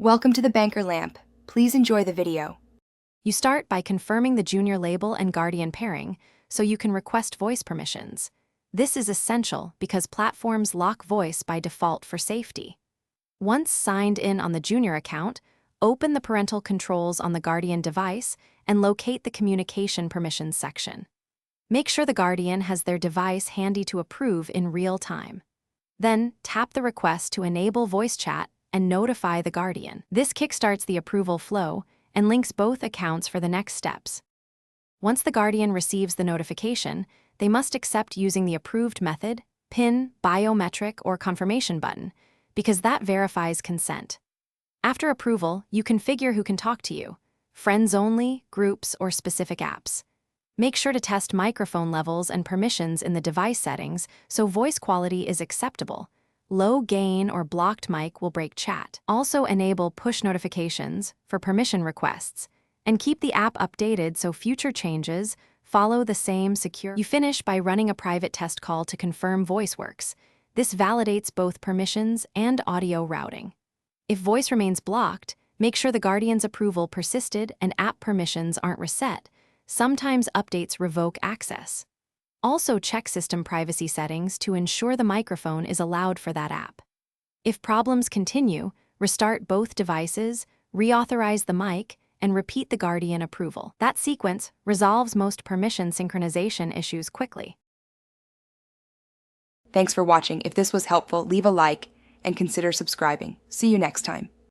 Welcome to the Banker Lamp. Please enjoy the video. You start by confirming the junior label and guardian pairing so you can request voice permissions. This is essential because platforms lock voice by default for safety. Once signed in on the junior account, open the parental controls on the guardian device and locate the communication permissions section. Make sure the guardian has their device handy to approve in real time. Then tap the request to enable voice chat and notify the guardian. This kickstarts the approval flow and links both accounts for the next steps. Once the guardian receives the notification, they must accept using the approved method, PIN, biometric, or confirmation button, because that verifies consent. After approval, you configure who can talk to you, friends only, groups, or specific apps. Make sure to test microphone levels and permissions in the device settings so voice quality is acceptable. Low gain or blocked mic will break chat. Also enable push notifications for permission requests and keep the app updated so future changes follow the same secure. You finish by running a private test call to confirm voice works. This validates both permissions and audio routing. If voice remains blocked, make sure the guardian's approval persisted and app permissions aren't reset. Sometimes updates revoke access. Also check system privacy settings to ensure the microphone is allowed for that app. If problems continue, restart both devices, reauthorize the mic, and repeat the guardian approval. That sequence resolves most permission synchronization issues quickly. Thanks for watching. If this was helpful, leave a like and consider subscribing. See you next time.